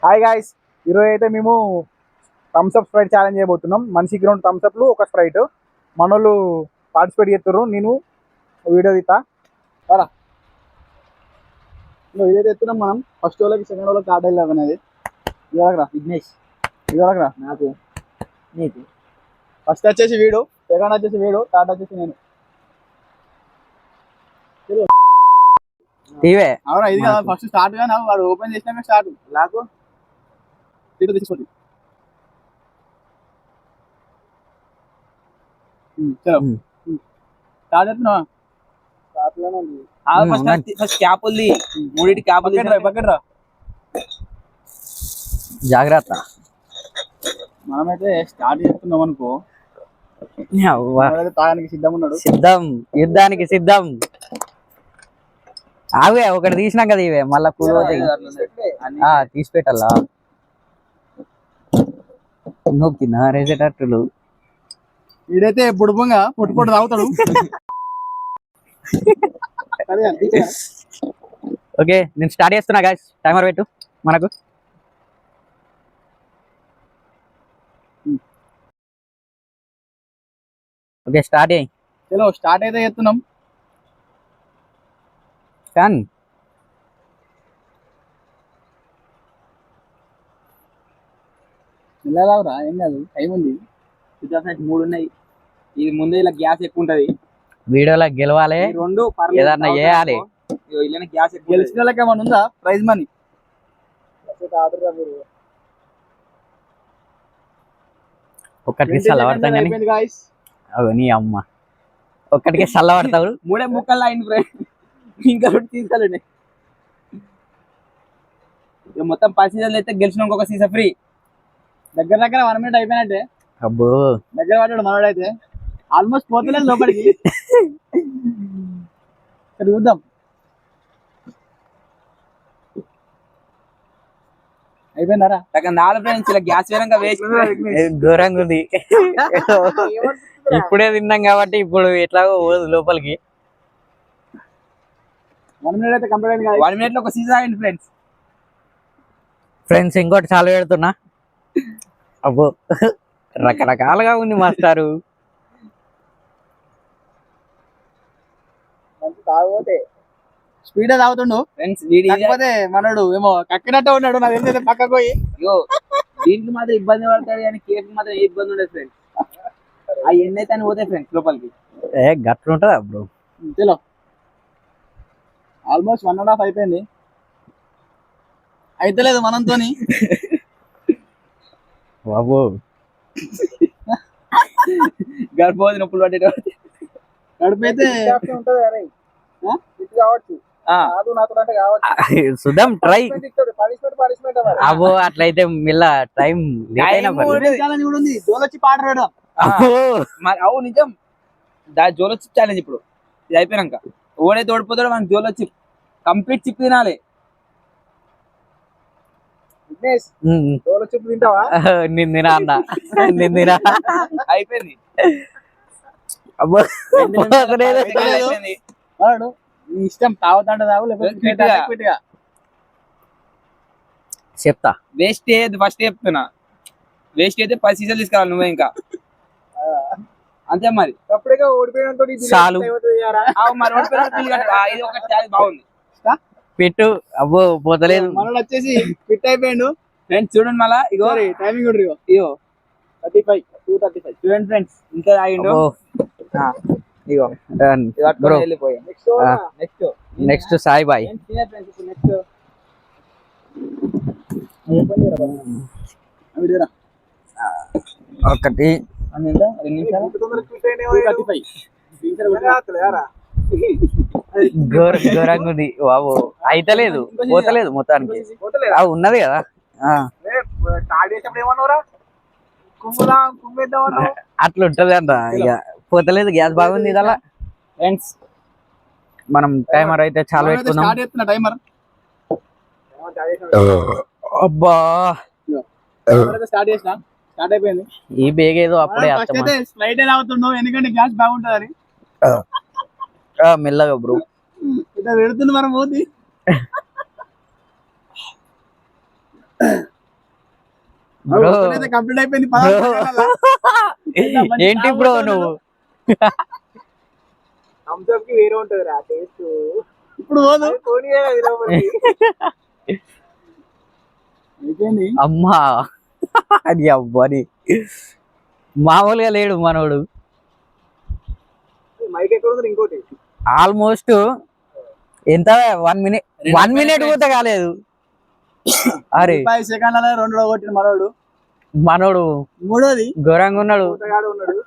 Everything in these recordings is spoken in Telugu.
హాయ్ గాయ్స్, ఈరోజు అయితే మేము థమ్స్అప్ స్ప్రైట్ ఛాలెంజ్ చేయబోతున్నాం. మనిషికి 2 థమ్స్అప్లు, ఒక స్ప్రైట్. మనోళ్ళు పార్టిసిపేట్ చేస్తున్నారు. నేను వీడియో తీస్తా. రా వీడియో తెస్తున్నాం మనం. ఫస్ట్ వాళ్ళకి, సెకండ్ వాళ్ళకి కార్డు వెళ్ళాం అనేది. ఇవ్వరా విఘ్నేష్, ఇవ్వరా నాకు నీకు. ఫస్ట్ వచ్చేసి వీడు, సెకండ్ వచ్చేసి వీడు, థర్డ్ వచ్చేసి నేను. అవునా, ఇది కదా ఫస్ట్ స్టార్ట్ గా వాడు ఓపెన్ చేసినాక స్టార్ట్. నాకు తీసుకోండి. స్టార్ట్ చేస్తున్నావా? ఫస్ట్ క్యాప్ ఉంది, మూడింటి క్యాప్ బకెట్ రా. జాగ్రత్త. మనమైతే స్టార్ట్ చేస్తున్నాం అనుకో, తాగానికి సిద్ధం ఉన్నాడు. సిద్ధం, యుద్ధానికి సిద్ధం. అవే ఒకటి తీసినాం కదా, ఇవే మళ్ళా పూలు తీసి పెట్టాలా? నొక్కినా రేసేటట్టులు. వీడైతే బుడుపంగా పొట్టు పొట్టు తాగుతాడు. ఓకే, నేను స్టార్ట్ చేస్తున్నా గాయ్స్. టైమర్ పెట్టు మనకు. ఓకే, స్టార్ట్ అయ్యి. చలో స్టార్ట్ అయితే చేస్తున్నాం. కానీ వెళ్ళావురా, ఏం కాదు, టైం ఉంది. 3 ఉన్నాయి. ఇది ముందే ఇలా గ్యాస్ ఎక్కువ ఉంటది. వీడియోలో గెలవాలి, రెండు ఏదన్నా చేయాలి. గ్యాస్ గెలిచిన వాళ్ళకి ఏమన్నా ఉందా ప్రైజ్ మనీ? ఒక్కటికి చల్లబడతాం కానీ నీ అమ్మ ఒక్కటికి చల్లబడతావు. 3 ముక్కలు అయింది ఫ్రెండ్, ఇంకా 2 తీసుకోలేండి. మొత్తం 10 సీజన్లు అయితే గెలిచిన ఇంకొక సీజన్ ఫ్రీ. దగ్గర 1 మినిట్ అయిపోయినట్టే. అబ్బో, దగ్గర పడ్డాడు మనోడైతే. ఆల్మోస్ట్ పోతలేదు లోపలికి. చూద్దాం. అయిపోయిందారా? గ్యాస్ ఘోరంగా ఉంది. ఇప్పుడే తిన్నాం కాబట్టి ఇప్పుడు ఎట్లాగో పోదు లోపలికి. 1 మినిట్ అయితే కంప్లీట్ అయింది. 1 మినిట్ లో ఒక సీజన్ అయింది ఫ్రెండ్స్. ఇంకోటి చాలా పెడుతున్నా. అబ్బో, రకరకాలుగా ఉంది మాస్టారు. తాగిపోతే స్పీడ్ తాగుతుండు ఫ్రెండ్స్. కాకపోతే మనడు ఏమో కక్కినట్టు ఉన్నాడు. నాకు తెలిసి పక్కకు పోయి దీనికి మాత్రం ఇబ్బంది పడతాడు కానీ కేఫ్ మాత్రం ఏ ఇబ్బంది ఉండదు ఫ్రెండ్స్. ఆ ఎన్ని అయితే అని పోతాయి ఫ్రెండ్స్ లోపలికి. గట్ల ఉంటుందా బ్రో? చలో ఆల్మోస్ట్ 1.5 అయిపోయింది. అయితలేదు మనంతోని. బాబు గర్భవతి నొప్పులు పట్టేట గడిపైతే సుధం ట్రై. అబ్బో, అట్లయితే మిల్ల టైం జోలొచ్చి పాట రాయడం. అవు నిజం. జోలొచ్చి ఛాలెంజ్ ఇప్పుడు ఇది అయిపోయినాక ఓడైతే ఓడిపోతాడో మనకి జోలొచ్చి కంప్లీట్ చిప్ తినాలి. నిందినా అన్న, నిందినా అయిపోయింది. అబ్బో, ఇష్టం తాగుతాంటే తాగు, లేకపోతే చెప్తా. వేస్ట్ అయ్యేది ఫస్ట్ చెప్తున్నా. వేస్ట్ అయితే 10 సీజన్లు తీసుకురావాలి నువ్వే. ఇంకా అంతే మరి. అప్పుడే ఓడిపోయినంతో చాలు మరి. ఇది ఒక ఛాలెంజ్ బాగుంది, పెట్టు. అబ్బో, పోతలేదు. మనోడు వచ్చేసి ఫిట్ అయిపోయాడు ఫ్రెండ్స్. చూడండి మళ్ళా, ఇగో టైమింగ్ ఇగో 2:35 చూడండి ఫ్రెండ్స్. ఇంకా తాగిండు. ఇగో వెళ్ళిపోయా. Next Sai bye. ఒకటి ఘోరంగా ఉంది బాబు. అయితలేదు, పోతలేదు మొత్తానికి. ఉన్నది కదా. అట్లా ఉంటది అంట. ఇక పోతలేదు, గ్యాస్ బాగుంది ఇదలా ఫ్రెండ్స్. మనం టైమర్ అయితే చాలా పెట్టుకున్నాం. అబ్బా, స్టార్ట్ అయిపోయింది. ఈ బేగ్ ఏదో అప్పుడే స్ప్రైట్ అవుతుండవు, ఎందుకంటే గ్యాస్ బాగుంటది. మెల్లగా బ్రో, ఇట్లా పెడుతుంది మనం పోతుంది. బ్రో కంప్లీట్ అయిపోయింది ఏంటి బ్రో నువ్వు థమ్స్అప్ కి వేరే ఉంటది రా టేస్ట్. ఇప్పుడు పోదు అమ్మా అది అవ్వని మామూలుగా లేడు మనోడు. మైక్ ఎక్కడ ఉంది ఇంకోటి. ఆల్మోస్ట్ ఎంత 1 minute కూడా కాలేదు. అరే 5 సెకండ్ల 2 కొట్టిన మనోడు మూడోది ఘోరంగా ఉన్నాడు. ఉన్నాడు.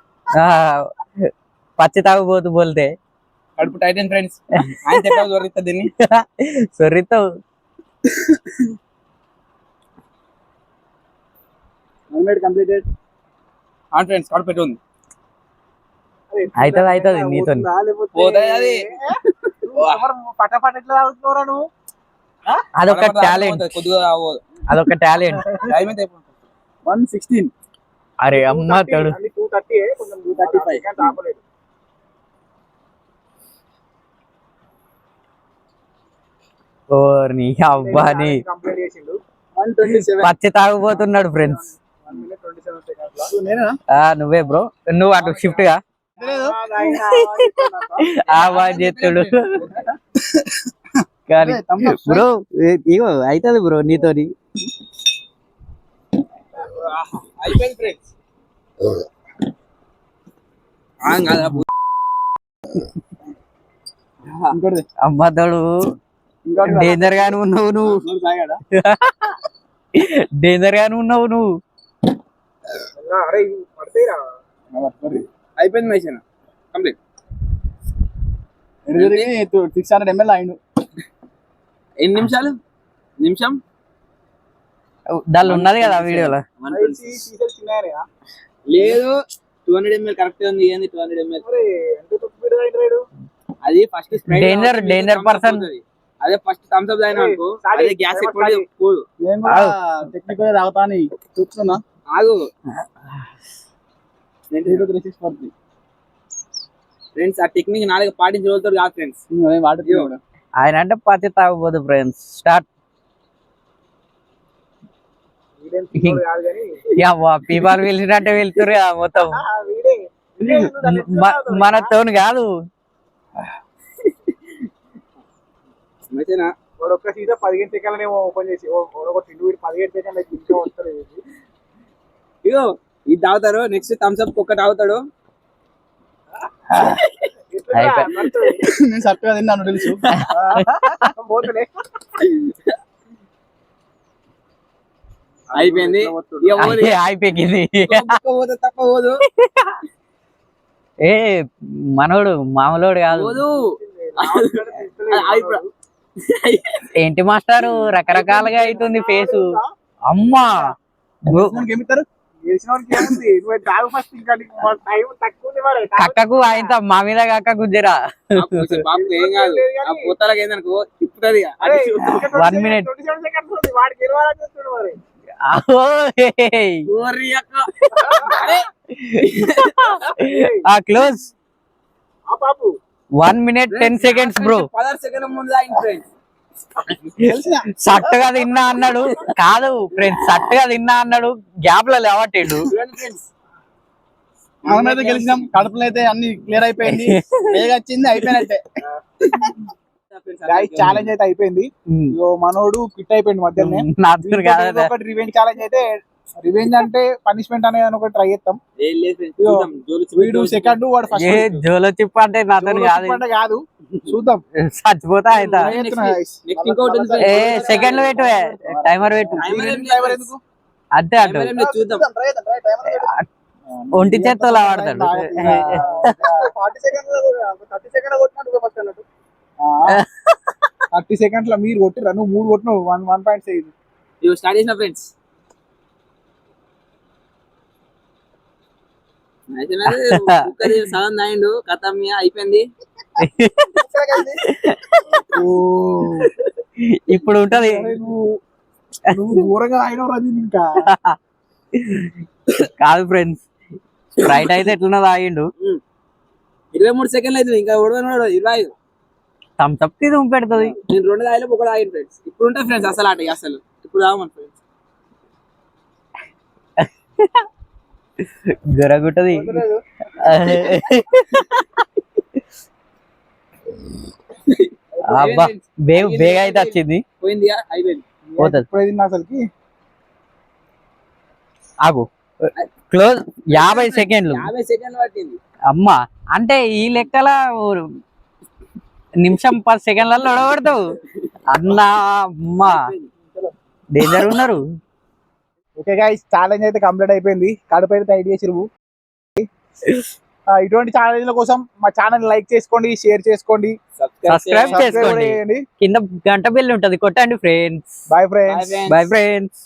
పచ్చి తాగుబోతు బోల్తే కడుపు టైటన్ ఫ్రెండ్స్. ఆయన చెప్పాలి దొరికితే దీన్ని సొర్రితావు. Completed friends. కడుపు పెట్టి ఉంది అవుతుంది నీతో పోతాయి అది. పటపట ఎట్లా తాగుతున్నావురా నువ్వు? అదొక టాలెంట్, అదొక టాలెంట్. 116. అరే అమ్మ తడు 230 కొంచెం 235 ఆపలేదు. ఓర్ని అబ్బాని కంప్లీట్ చేసిండు. 127. పచ్చి తాగుపోతున్నాడు ఫ్రెండ్స్. 1 minute 27 seconds. నేనా నువ్వే బ్రో, నువ్వు అటు షిఫ్ట్ గా చేతుడు కానీ బ్రో ఇగో అవుతుంది బ్రో నీతోని. అయిపోయింది ఫ్రెండ్స్. ఇంకోటి అమ్మతోడు డేంజర్ గానే ఉన్నావు నువ్వు, డేంజర్ గానే ఉన్నావు నువ్వు. అరే పడతాయిరా. అయిపోయింది మైసేనా కంప్లీట్. 600 ml అయిండు. ఎన్ని నిమిషాలు? నిమిషం దానిలో ఉన్నది కదా వీడియోలో. లేదు 200 ml కరెక్ట్ ఉంది. ఏంది 200 ml? అది ఫస్ట్ డేంజర్ పర్సన్. అదే ఫస్ట్ థమ్స్ అప్ అయినా అనుకో, అదే గ్యాస్ ఎక్కువ పోదు. టెక్నికల్ తాగుతా అని చూస్తున్నా. ఆగు ఫ్రెండ్స్, ఆ టెక్నిక్ నాలుగు పాటించిన రోజుతో కాదు ఫ్రెండ్స్. ఆయన అంటే పచ్చి తాగబోదు ఫ్రెండ్స్. స్టార్ట్. పీపాలు పిలిచినట్టే వెళ్తురు మొత్తం. మనతోని కాదు. ఒక్క సీజన్ 15 సెకండ్లు ఓపెన్ చేసి 17 సెకండ్లు వస్తారు. ఇగో ఇది తాగుతారు. నెక్స్ట్ థమ్స్ అప్ ఒక్కటి తాగుతాడు. నేను సట్టుగా తిన్నాను తెలుసు. అయిపోయింది. అయిపోయింది. తక్కువ పోదు. ఏ మనోడు మామూలోడు కాదు. ఏంటి మాస్టారు రకరకాలుగా అవుతుంది ఫేసు. అమ్మా కక్కకు ఆయన మా మీద కక్కకు జరా. ఏం కాదు. పోతాలకు ఏందనుకో తిప్పుతుంది. 1 minute. Close. 1 minute 10 seconds bro. 16 సెకండ్ల ముందు సట్టుగా తిన్నా అన్నాడు. కాదు ఫ్రెండ్స్, సట్టుగా తిన్నా అన్నాడు. గ్యాప్ లో లేవట్టాడు. మనమైతే గెలిచినాం. కడుపులో అయితే అన్ని క్లియర్ అయిపోయింది. వచ్చింది అయిపోయినట్టే. ఛాలెంజ్ అయితే అయిపోయింది. మనోడు క్విట్ అయిపోయింది మధ్యలోనే. ఒకటి రివెంజ్ ఛాలెంజ్ అయితే, రివెంజ్ అంటే పనిష్మెంట్ అనేది ఒకటి ట్రై చేస్తాం. వీడు సెకండ్, వాడు ఫస్ట్. జోలో చిప్ అంటే నాతో కాదు, చూద్దాం. చచ్చిపోతా అయితే. సెకండ్ పెట్టు, టైమర్ పెట్టు. అంతే అటు ఒంటి చేత్తో ఆడతాడు. 30 సెకండ్ల మీరు కొట్టిరా, నువ్వు 3 కొట్టినావు. 1.6 స్టార్ట్ చేసిన ఫ్రెండ్స్. సగం దాయిండు కథ అయిపోయింది. ఇప్పుడు ఉంటది. నువ్వు ఘోరంగా అయినవు ఇంకా. కాదు ఫ్రెండ్స్, స్ప్రైట్ అయితే ఎట్లున్నా తాగిండు. 23 సెకండ్లు అవుతుంది. ఇంకా 25 థమ్స్ అప్ కి పెడుతుంది. నేను 2 తాగిలో 1 తాగిండు ఫ్రెండ్స్. ఇప్పుడు ఉంటాయి ఫ్రెండ్స్ అసలు ఆట. అసలు ఇప్పుడు తాగమని ఫ్రెండ్స్. గొరగుంటది అబ్బా బేగ అయితే వచ్చింది పోయింది అయిపోయింది పోతుంది ఇప్పుడే తిన్నా అసలుకి. ఆగు క్లోజ్ 50 సెకండ్లు 50 సెకండ్లు పట్టింది. అమ్మా అంటే ఈ లెక్కల నిమిషం 10 సెకండ్లలో ఒడగొడతావు అన్నా అమ్మా డేంజర్ ఉన్నారు. ఓకే గైస్, ఛాలెంజ్ అయితే కంప్లీట్ అయిపోయింది. కడుపు అయితే టైట్ చేసిరు. ఇటువంటి ఛాలెంజ్ల కోసం మా ఛానల్ లైక్ చేసుకోండి, షేర్ చేసుకోండి, సబ్స్క్రైబ్ సబ్స్క్రైబ్ చేసుకోండి చేయండి. కింద గంట బిల్ ఉంటది కొట్టండి friends. Bye friends. Bye friends.